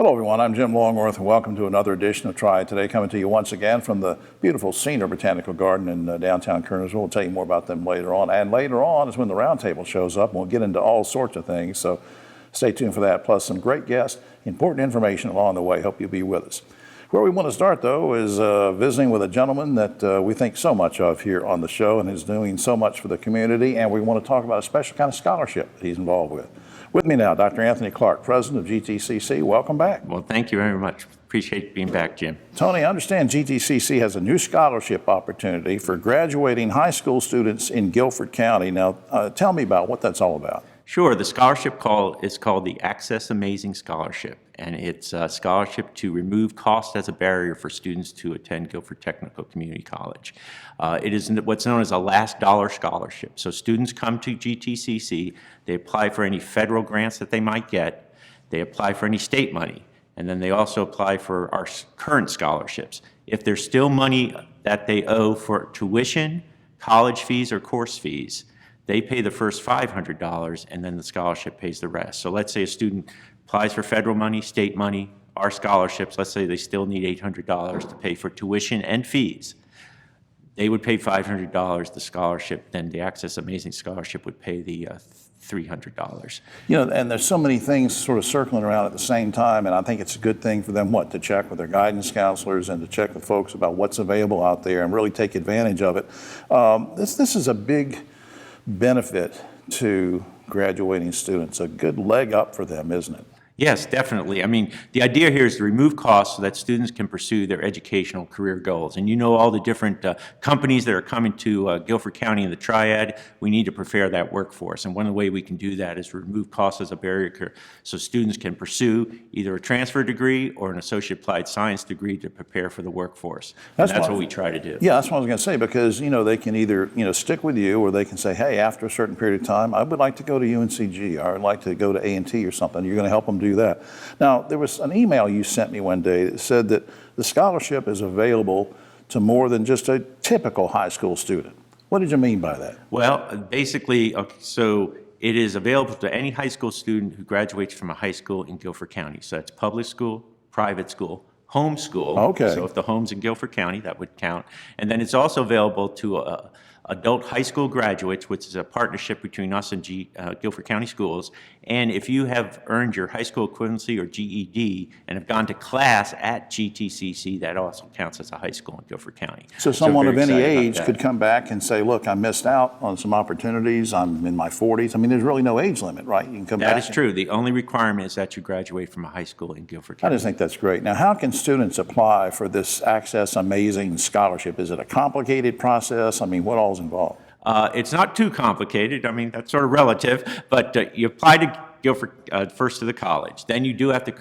Hello everyone, I'm Jim Longworth and welcome to another edition of Triad Today, coming to you once again from the beautiful Senior Botanical Garden in downtown Kernersville. We'll tell you more about them later on. And later on is when the roundtable shows up and we'll get into all sorts of things. So stay tuned for that, plus some great guests, important information along the way. Hope you'll be with us. Where we want to start though is visiting with a gentleman that we think so much of here on the show and is doing so much for the community, and we want to talk about a special kind of scholarship that he's involved with. With me now, Dr. Anthony Clark, President of GTCC. Welcome back. Well, thank you very much. Appreciate being back, Jim. Tony, I understand GTCC has a new scholarship opportunity for graduating high school students in Guilford County. Now, tell me about what that's all about. Sure. The scholarship is called the Access Amazing Scholarship, and it's a scholarship to remove cost as a barrier for students to attend Guilford Technical Community College. It is what's known as a last dollar scholarship. So students come to GTCC, they apply for any federal grants that they might get, they apply for any state money, and then they also apply for our current scholarships. If there's still money that they owe for tuition, college fees, or course fees, they pay the first $500 and then the scholarship pays the rest. So let's say a student applies for federal money, state money, our scholarships, let's say they still need $800 to pay for tuition and fees. They would pay $500, the scholarship, then the Access Amazing Scholarship would pay the $300. You know, and there's so many things sort of circling around at the same time, and I think it's a good thing for them, to check with their guidance counselors and to check with folks about what's available out there and really take advantage of it. This is a big benefit to graduating students, a good leg up for them, isn't it? Yes, definitely. I mean, the idea here is to remove costs so that students can pursue their educational career goals. And you know all the different companies that are coming to Guilford County and the Triad. We need to prepare that workforce. And one of the ways we can do that is remove costs as a barrier so students can pursue either a transfer degree or an associate applied science degree to prepare for the workforce. That's what we try to do. Yeah, that's what I was going to say, because, you know, they can either, stick with you, or they can say, hey, after a certain period of time, I would like to go to UNCG, or I'd like to go to A&T or something. You're going to help them do that. Now, there was an email you sent me one day that said that the scholarship is available to more than just a typical high school student. What did you mean by that? Well, basically, so it is available to any high school student who graduates from a high school in Guilford County. So that's public school, private school, home school. Okay. So if the home's in Guilford County, that would count. And then it's also available to adult high school graduates, which is a partnership between us and Guilford County Schools. And if you have earned your high school equivalency or GED and have gone to class at GTCC, that also counts as a high school in Guilford County. So someone of any age could come back and say, look, I missed out on some opportunities. I'm in my 40s. I mean, there's really no age limit, right? You can come back. That is true. The only requirement is that you graduate from a high school in Guilford County. I just think that's great. Now, how can students apply for this Access Amazing Scholarship? Is it a complicated process? I mean, what all is involved? It's not too complicated. I mean, that's sort of relative, but you apply to Guilford first to the college. Then you do have to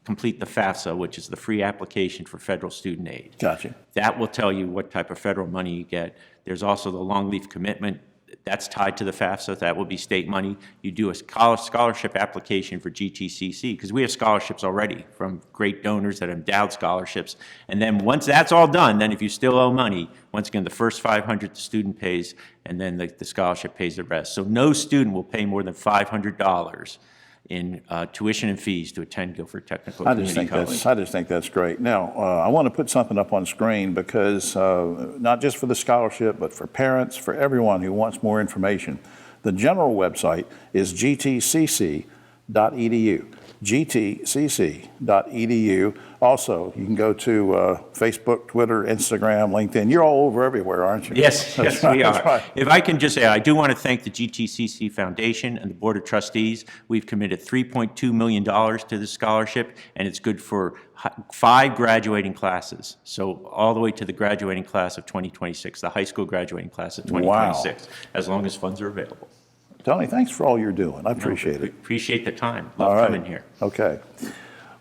complete the FAFSA, which is the free application for federal student aid. Gotcha. That will tell you what type of federal money you get. There's also the long leave commitment. That's tied to the FAFSA. That will be state money. You do a scholarship application for GTCC, because we have scholarships already from great donors that have endowed scholarships. And then once that's all done, then if you still owe money, once again, the first $500 the student pays, and then the scholarship pays the rest. So no student will pay more than $500 in tuition and fees to attend Guilford Technical Community College. I just think that's great. Now, I want to put something up on screen, because not just for the scholarship, but for parents, for everyone who wants more information. The general website is gtcc.edu. gtcc.edu. Also, you can go to Facebook, Twitter, Instagram, LinkedIn. You're all over everywhere, aren't you? Yes, yes, we are. Right. If I can just say, I do want to thank the GTCC Foundation and the Board of Trustees. We've committed $3.2 million to this scholarship, and it's good for 5 graduating classes. So all the way to the graduating class of 2026, the high school graduating class of 2026, as long as funds are available. Tony, thanks for all you're doing. I appreciate it. Appreciate the time. Love coming here. Okay.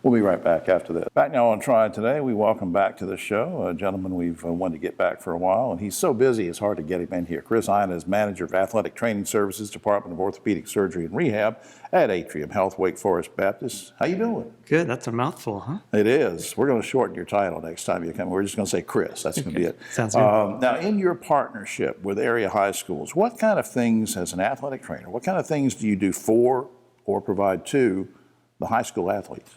We'll be right back after this. Back now on Triad Today, we welcome back to the show a gentleman we've wanted to get back for a while, and he's so busy it's hard to get him in here. Chris Ina is Manager of Athletic Training Services, Department of Orthopedic Surgery and Rehab at Atrium Health Wake Forest Baptist. How you doing? Good. That's a mouthful, huh? It is. We're going to shorten your title next time you come. We're just going to say Chris. That's going to be it. Sounds good. Now, in your partnership with area high schools, what kind of things, as an athletic trainer, what kind of things do you do for or provide to the high school athletes?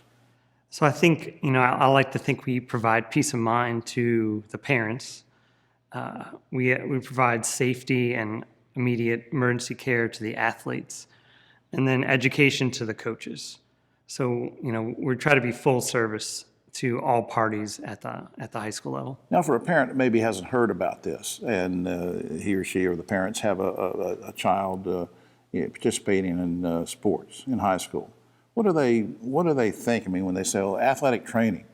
So I think, I like to think we provide peace of mind to the parents. We provide safety and immediate emergency care to the athletes, and then education to the coaches. So, we try to be full service to all parties at the high school level. Now, for a parent that maybe hasn't heard about this, and he or she or the parents have a child participating in sports in high school, what do they think? I mean, when they say, "Well, athletic training,"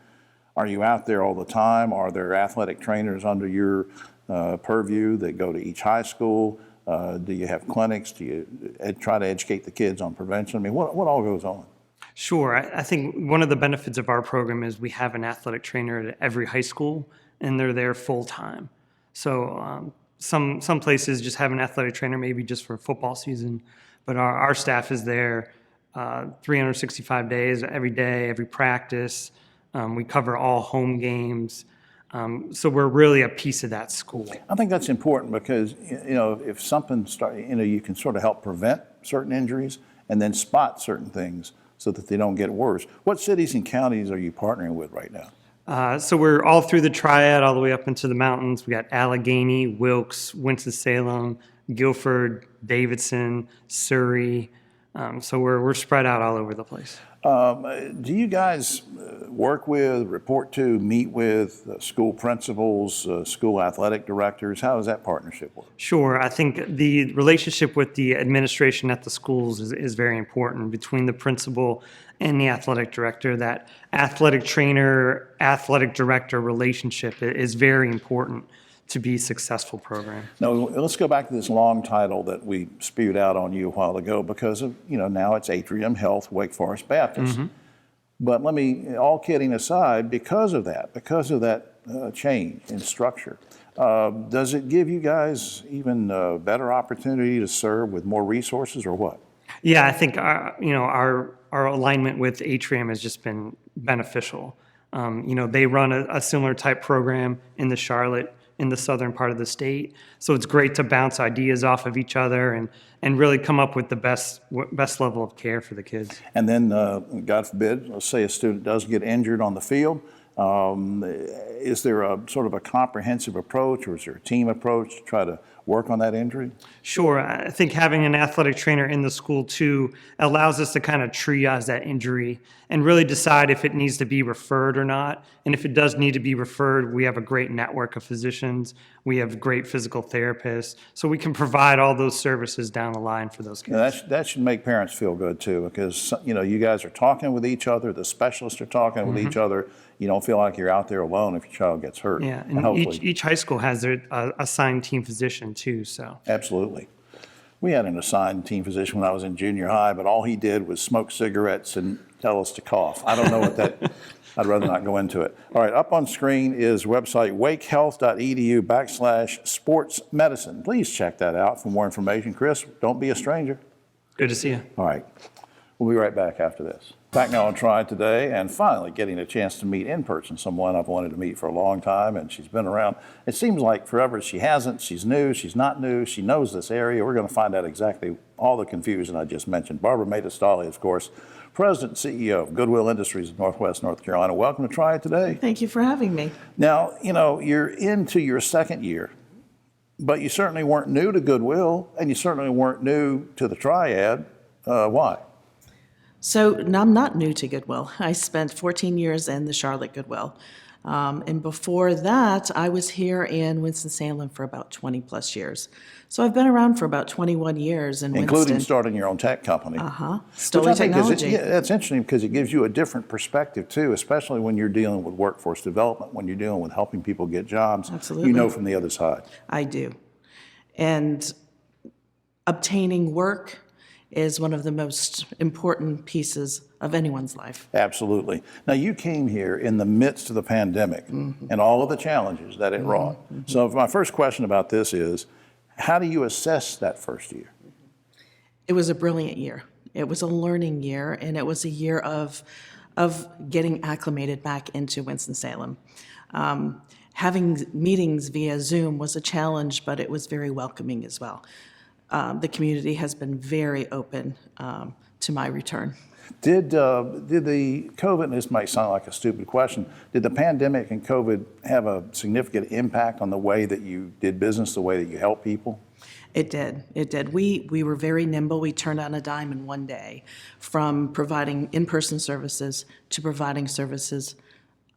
are you out there all the time? Are there athletic trainers under your purview that go to each high school? Do you have clinics? Do you try to educate the kids on prevention? I mean, what all goes on? Sure. I think one of the benefits of our program is we have an athletic trainer at every high school, and they're there full time. So some places just have an athletic trainer maybe just for football season, but our staff is there 365 days, every day, every practice. We cover all home games. So we're really a piece of that school. I think that's important because, if something you can sort of help prevent certain injuries and then spot certain things so that they don't get worse. What cities and counties are you partnering with right now? So we're all through the Triad, all the way up into the mountains. We got Allegheny, Wilkes, Winston-Salem, Guilford, Davidson, Surrey. So we're spread out all over the place. Do you guys work with, report to, meet with school principals, school athletic directors? How does that partnership work? Sure. I think the relationship with the administration at the schools is very important between the principal and the athletic director. That athletic trainer, athletic director relationship is very important to be a successful program. Now, let's go back to this long title that we spewed out on you a while ago because of, now it's Atrium Health Wake Forest Baptist. But all kidding aside, because of that change in structure, does it give you guys even a better opportunity to serve with more resources or what? Yeah, I think our alignment with Atrium has just been beneficial. They run a similar type program in the southern part of the state. So it's great to bounce ideas off of each other and really come up with the best level of care for the kids. And then, God forbid, let's say a student does get injured on the field. Is there a sort of a comprehensive approach, or is there a team approach to try to work on that injury? Sure. I think having an athletic trainer in the school too allows us to kind of triage that injury and really decide if it needs to be referred or not. And if it does need to be referred, we have a great network of physicians. We have great physical therapists. So we can provide all those services down the line for those kids. Now that should make parents feel good too, because you guys are talking with each other, the specialists are talking with each other. You don't feel like you're out there alone if your child gets hurt. Yeah, and each high school has their assigned team physician too. So absolutely. We had an assigned team physician when I was in junior high, but all he did was smoke cigarettes and tell us to cough. I don't know what that, I'd rather not go into it. All right, up on screen is website wakehealth.edu/sports medicine. Please check that out for more information. Chris, don't be a stranger. good to see you. All right, we'll be right back after this. Back now on Triad Today, and finally getting a chance to meet in person someone I've wanted to meet for a long time, and she's been around. It seems like forever she hasn't. She's new, she's not new, she knows this area. We're going to find out exactly all the confusion I just mentioned. Barbara Maestali, of course, President and CEO of Goodwill Industries of Northwest North Carolina. Welcome to Triad Today. Thank you for having me. Now, you're into your second year, but you certainly weren't new to Goodwill, and you certainly weren't new to the Triad. Why? So I'm not new to Goodwill. I spent 14 years in the Charlotte Goodwill. And before that, I was here in Winston-Salem for about 20 plus years. So I've been around for about 21 years in Including Winston. starting your own tech company. Stoli Technology. That's interesting because it gives you a different perspective too, especially when you're dealing with workforce development, when you're dealing with helping people get jobs. Absolutely. You know from the other side. I do. And obtaining work is one of the most important pieces of anyone's life. Absolutely. Now, you came here in the midst of the pandemic and all of the challenges that it wrought. So my first question about this is, how do you assess that first year? It was a brilliant year. It was a learning year, and it was a year of getting acclimated back into Winston-Salem. Having meetings via Zoom was a challenge, but it was very welcoming as well. The community has been very open to my return. Did the COVID, and this might sound like a stupid question, did the pandemic and COVID have a significant impact on the way that you did business, the way that you help people? It did. It did. We were very nimble. We turned on a dime in one day, from providing in-person services to providing services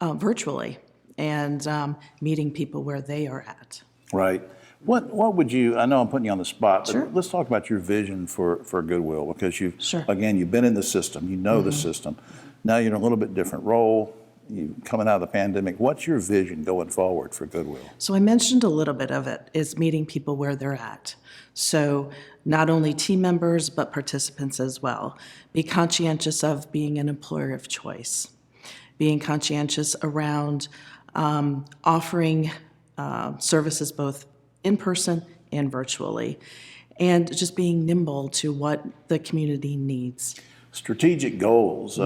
virtually, and meeting people where they are at. Right. What would you, I know I'm putting you on the spot, but Sure. let's talk about your vision for Goodwill, because Sure. again, you've been in the system, you know the system. Now you're in a little bit different role, you coming out of the pandemic. What's your vision going forward for Goodwill? So I mentioned a little bit of it, is meeting people where they're at. So not only team members, but participants as well. Be conscientious of being an employer of choice. Being conscientious around offering services both in person and virtually, and just being nimble to what the community needs. Strategic goals.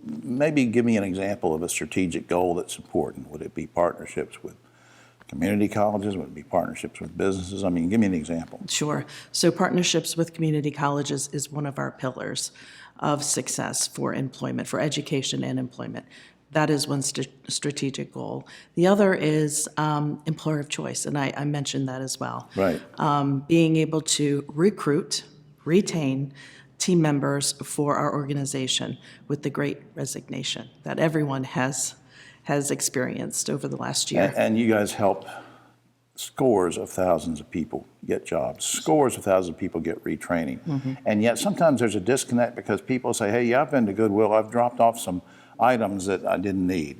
Maybe give me an example of a strategic goal that's important. Would it be partnerships with community colleges? Would it be partnerships with businesses? I mean, give me an example. Sure. So partnerships with community colleges is one of our pillars of success for employment, for education and employment. That is one strategic goal. The other is employer of choice, and I mentioned that as well. Right. Being able to recruit, retain team members for our organization with the great resignation that everyone has experienced over the last year. And you guys help scores of thousands of people get jobs, scores of thousands of people get retraining. And yet sometimes there's a disconnect because people say, hey, yeah, I've been to Goodwill, I've dropped off some items that I didn't need.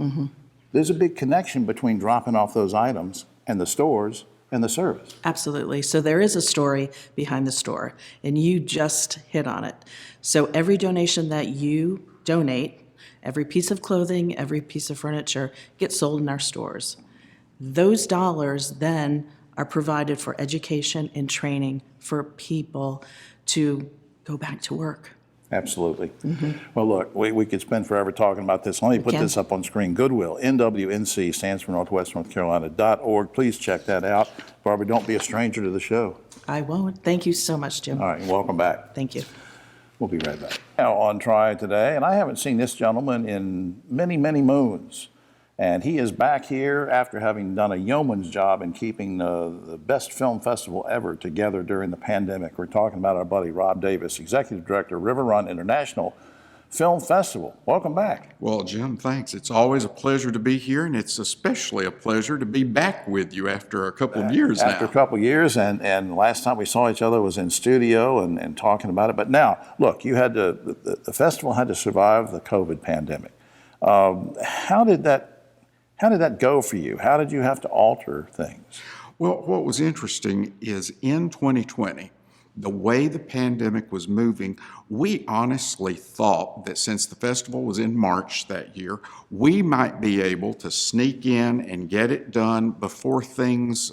There's a big connection between dropping off those items and the stores and the service. Absolutely. So there is a story behind the store, and you just hit on it. So every donation that you donate, every piece of clothing, every piece of furniture gets sold in our stores. Those dollars then are provided for education and training for people to go back to work. Absolutely. Well, look, we could spend forever talking about this. Let me put can. this up on screen. Goodwill, NWNC, stands for Northwest North Carolina.org. Please check that out. Barbara, don't be a stranger to the show. I won't. Thank you so much, Jim. All right, and welcome back. Thank you. We'll be right back. Now on Triad Today, and I haven't seen this gentleman in many, many moons. And he is back here after having done a yeoman's job in keeping the best film festival ever together during the pandemic. We're talking about our buddy Rob Davis, Executive Director, River Run International Film Festival. Welcome back. Well, Jim, thanks. It's always a pleasure to be here, and it's especially a pleasure to be back with you after a couple of years now. After a couple of years, and last time we saw each other was in studio and talking about it. But now, look, you had to, the festival had to survive the COVID pandemic. How did that go for you? How did you have to alter things? Well, what was interesting is in 2020, the way the pandemic was moving, we honestly thought that since the festival was in March that year, we might be able to sneak in and get it done before things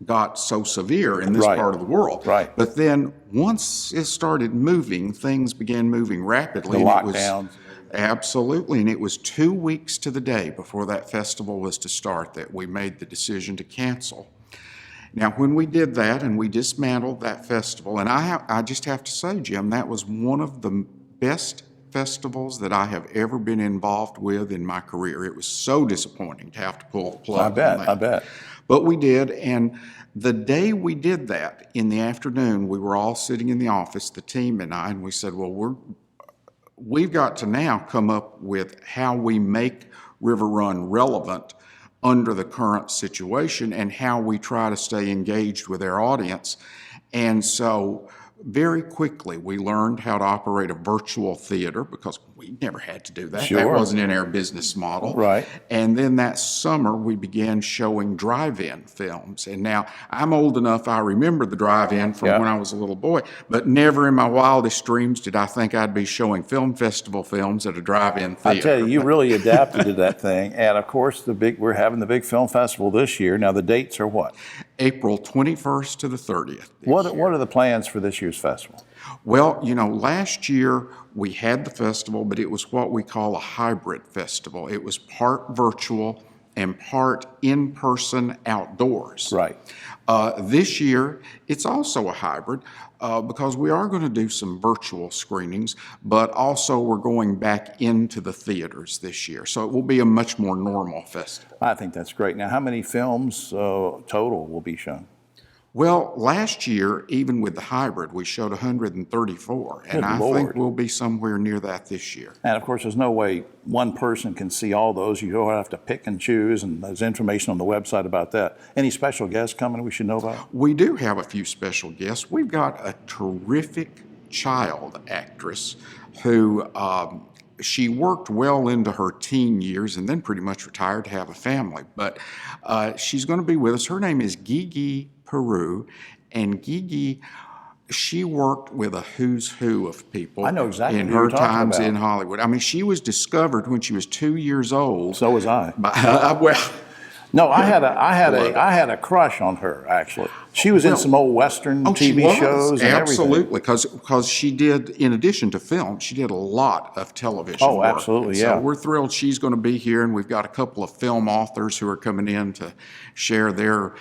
got so severe in this Right. part of the world. Right. But then once it started moving, things began moving rapidly. The and it was- lockdowns. Absolutely, and it was 2 weeks to the day before that festival was to start that we made the decision to cancel. Now, when we did that and we dismantled that festival, and I just have to say, Jim, that was one of the best festivals that I have ever been involved with in my career. It was so disappointing to have to pull the plug on that. I bet. But we did, and the day we did that, in the afternoon, we were all sitting in the office, the team and I, and we said, well, we've got to now come up with how we make River Run relevant under the current situation and how we try to stay engaged with our audience. And so very quickly, we learned how to operate a virtual theater because we never had to do that. Sure. That wasn't in our business model. Right. And then that summer, we began showing drive-in films. And now, I'm old enough, I remember the drive-in from Yeah. when I was a little boy, but never in my wildest dreams did I think I'd be showing film festival films at a drive-in theater. I tell you, you really adapted to that thing. And of course, we're having the big film festival this year. Now, the dates are what? April 21st to the 30th. What are the plans for this year's festival? Well, last year we had the festival, but it was what we call a hybrid festival. It was part virtual and part in-person outdoors. Right. This year, it's also a hybrid because we are going to do some virtual screenings, but also we're going back into the theaters this year. So it will be a much more normal festival. I think that's great. Now, how many films total will be shown? Well, last year, even with the hybrid, we showed 134, and Good I Lord. think we'll be somewhere near that this year. And of course, there's no way one person can see all those. You have to pick and choose, and there's information on the website about that. Any special guests coming we should know about? We do have a few special guests. We've got a terrific child actress who she worked well into her teen years and then pretty much retired to have a family. But she's going to be with us. Her name is Gigi Peru, and Gigi, she worked with a who's who of people. I know exactly in who you're her talking times about. in Hollywood. I mean, she was discovered when she was 2 years old. So was I. Well, No, I had a crush on her, actually. She was in some old Western she TV was. shows and Absolutely, because she did, in addition to film, she did a lot of television Oh, work. absolutely, And yeah. So we're thrilled she's going to be here, and we've got a couple of film authors who are coming in to share their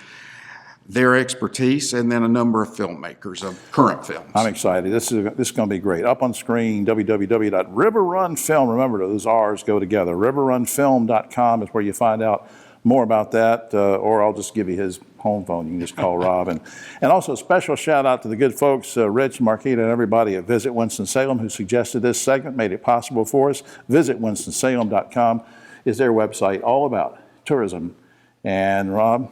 expertise, and then a number of filmmakers of current films. I'm excited. This is going to be great. Up on screen, www.riverrunfilm. Remember, those R's go together. riverrunfilm.com is where you find out more about that, or I'll just give you his home phone. You can just call Rob. And also a special shout out to the good folks, Rich, Marquita, and everybody at Visit Winston-Salem who suggested this segment, made it possible for us. VisitWinstonSalem.com is their website, all about tourism. And Rob,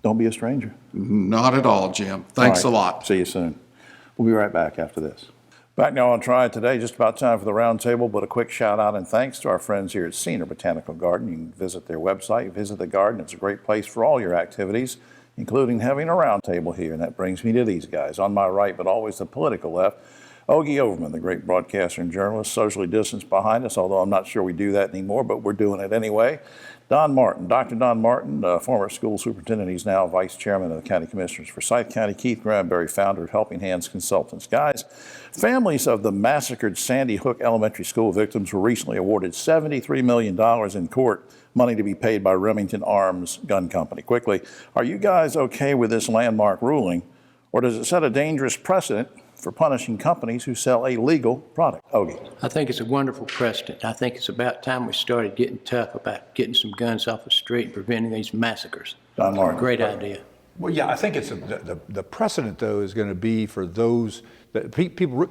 don't be a stranger. Not at all, Jim. Thanks All a right. lot. See you soon. We'll be right back after this. Back now on Triad Today, just about time for the roundtable, but a quick shout out and thanks to our friends here at Senior Botanical Garden. You can visit their website, visit the garden. It's a great place for all your activities, including having a roundtable here. And that brings me to these guys. On my right, but always the political left, Ogie Overman, the great broadcaster and journalist, socially distanced behind us, although I'm not sure we do that anymore, but we're doing it anyway. Don Martin, Dr. Don Martin, former school superintendent. He's now vice chairman of the county commissioners for Forsyth County. Keith Granberry, founder of Helping Hands Consultants. Guys, families of the massacred Sandy Hook Elementary School victims were recently awarded $73 million in court, money to be paid by Remington Arms Gun Company. Quickly, are you guys okay with this landmark ruling, or does it set a dangerous precedent for punishing companies who sell a legal product? Ogie. I think it's a wonderful precedent. I think it's about time we started getting tough about getting some guns off the street and preventing these massacres. Don Martin. Great idea. Well, yeah, I think it's the precedent, though, is going to be for those that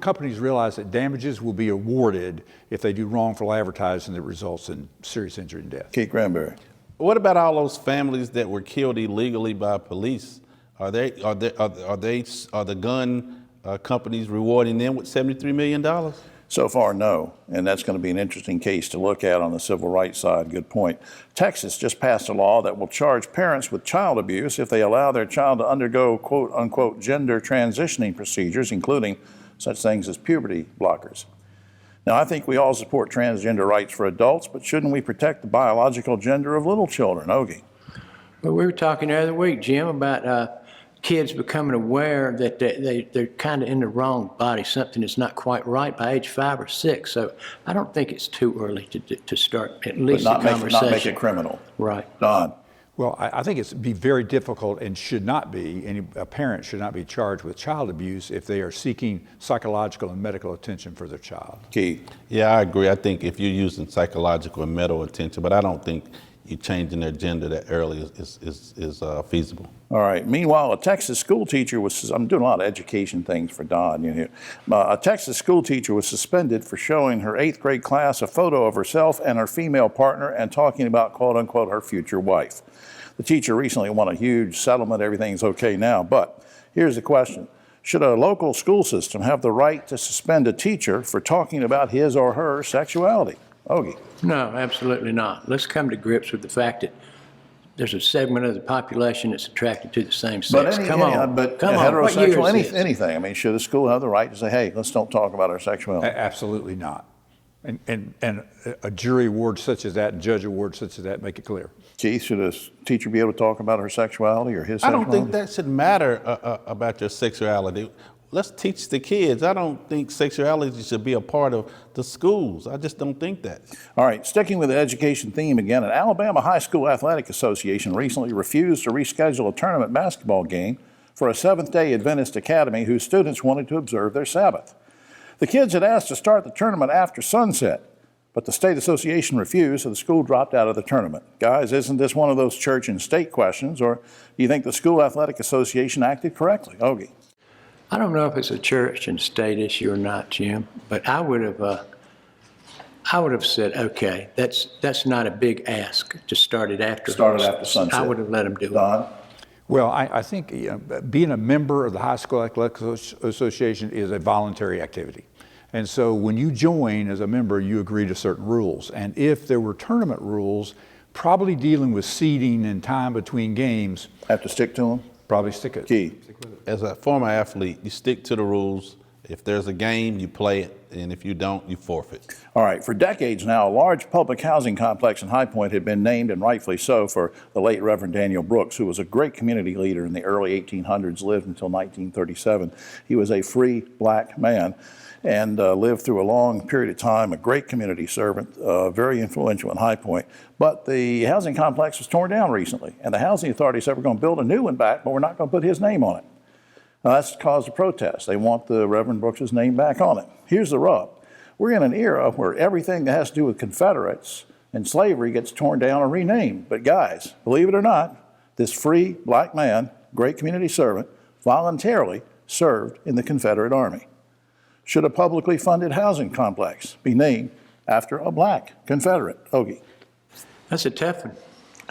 companies realize that damages will be awarded if they do wrongful advertising that results in serious injury and death. Keith Granberry. What about all those families that were killed illegally by police? Are the gun companies rewarding them with $73 million? So far, no, and that's going to be an interesting case to look at on the civil rights side. Good point. Texas just passed a law that will charge parents with child abuse if they allow their child to undergo quote unquote gender transitioning procedures, including such things as puberty blockers. Now, I think we all support transgender rights for adults, but shouldn't we protect the biological gender of little children? Ogie. Well, we were talking the other week, Jim, about kids becoming aware that they're kind of in the wrong body, something that's not quite right by age 5 or 6. So I don't think it's too early to start at least But a not conversation. make it criminal. Right. Don. Well, I think it's be very difficult and should not be, a parent should not be charged with child abuse if they are seeking psychological and medical attention for their child. Keith. Yeah, I agree. I think if you're using psychological and mental attention, but I don't think you changing their gender that early is feasible. All right. Meanwhile, a Texas school teacher was, I'm doing a lot of education things for Don, you know. A Texas school teacher was suspended for showing her 8th grade class a photo of herself and her female partner and talking about, quote unquote, her future wife. The teacher recently won a huge settlement. Everything's okay now. But here's the question. Should a local school system have the right to suspend a teacher for talking about his or her sexuality? Ogie. No, absolutely not. Let's come to grips with the fact that there's a segment of the population that's attracted to the same sex. Come on. But Come on. What year heterosexual, is this? anything. I mean, should a school have the right to say, hey, let's don't talk about our sexuality? Absolutely not. And a jury award such as that and judge award such as that make it clear. Keith, should a teacher be able to talk about her sexuality or his I sexuality? don't think that should matter about your sexuality. let's teach the kids. I don't think sexuality should be a part of the schools. I just don't think that. All right, sticking with the education theme again, an Alabama High School Athletic Association recently refused to reschedule a tournament basketball game for a Seventh-day Adventist academy whose students wanted to observe their Sabbath. The kids had asked to start the tournament after sunset, but the state association refused, so the school dropped out of the tournament. Guys, isn't this one of those church and state questions, or do you think the school athletic association acted correctly? Ogie. I don't know if it's a church and state issue or not, Jim, but I would have said, okay, that's not a big ask to start it after. Started after sunset. I would have let them do it. Don? Well, I think being a member of the High School Athletic Association is a voluntary activity. And so when you join as a member, you agree to certain rules. And if there were tournament rules, probably dealing with seeding and time between games. Have to stick to them? Probably stick it. Key. As a former athlete, you stick to the rules. If there's a game, you play it, and if you don't, you forfeit. All right, for decades now, a large public housing complex in High Point had been named, and rightfully so, for the late Reverend Daniel Brooks, who was a great community leader in the early 1800s, lived until 1937. He was a free black man and lived through a long period of time, a great community servant, very influential in High Point. But the housing complex was torn down recently, and the housing authority said we're going to build a new one back, but we're not going to put his name on it. Now, that's caused a protest. They want the Reverend Brooks' name back on it. Here's the rub. We're in an era where everything that has to do with Confederates and slavery gets torn down and renamed. But guys, believe it or not, this free black man, great community servant, voluntarily served in the Confederate Army. Should a publicly funded housing complex be named after a black Confederate? Ogie. That's a tough one.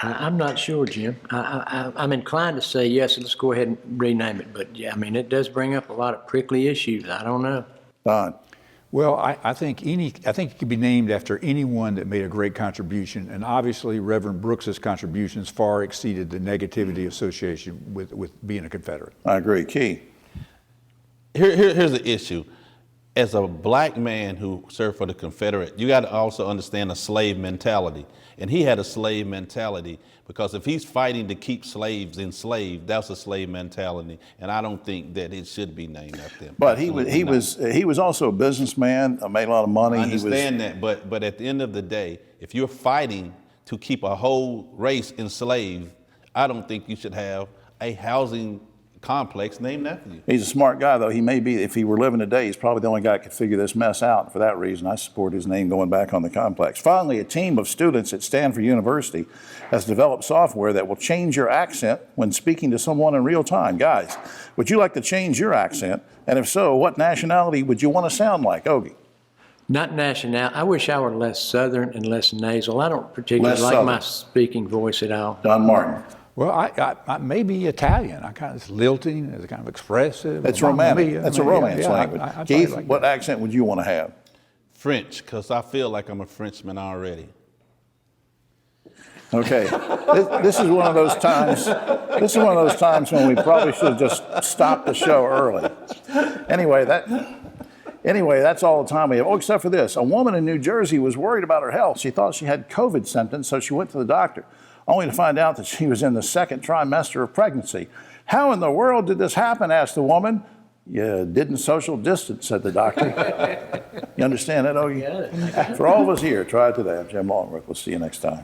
I'm not sure, Jim. I'm inclined to say yes, let's go ahead and rename it. But yeah, I mean, it does bring up a lot of prickly issues. I don't know. Don. Well, I think it could be named after anyone that made a great contribution, and obviously Reverend Brooks's contributions far exceeded the negativity association with being a Confederate. I agree. Key. Here's the issue. As a black man who served for the Confederate, you got to also understand a slave mentality. And he had a slave mentality because if he's fighting to keep slaves enslaved, that's a slave mentality. And I don't think that it should be named after him. But he was also a businessman, made a lot of money. I understand that, but at the end of the day, if you're fighting to keep a whole race enslaved, I don't think you should have a housing complex named after you. He's a smart guy, though. He may be, if he were living today, he's probably the only guy that could figure this mess out. And for that reason, I support his name going back on the complex. Finally, a team of students at Stanford University has developed software that will change your accent when speaking to someone in real time. Guys, would you like to change your accent? And if so, what nationality would you want to sound like? Ogie. Not national. I wish I were less Southern and less nasal. I don't particularly like my speaking voice at all. Don Martin. Well, I may be Italian. I kind of, it's lilting, it's kind of expressive. It's romantic. That's a romance language. Keith, like what accent would you want to have? French, because I feel like I'm a Frenchman already. Okay, this is one of those times. This is one of those times when we probably should have just stopped the show early. Anyway, that's all the time we have. Oh, except for this. A woman in New Jersey was worried about her health. She thought she had COVID symptoms, so she went to the doctor, only to find out that she was in the second trimester of pregnancy. How in the world did this happen? Asked the woman. You didn't social distance, said the doctor. You understand that, Ogie? For all of us here, try it today. I'm Jim Longworth. We'll see you next time.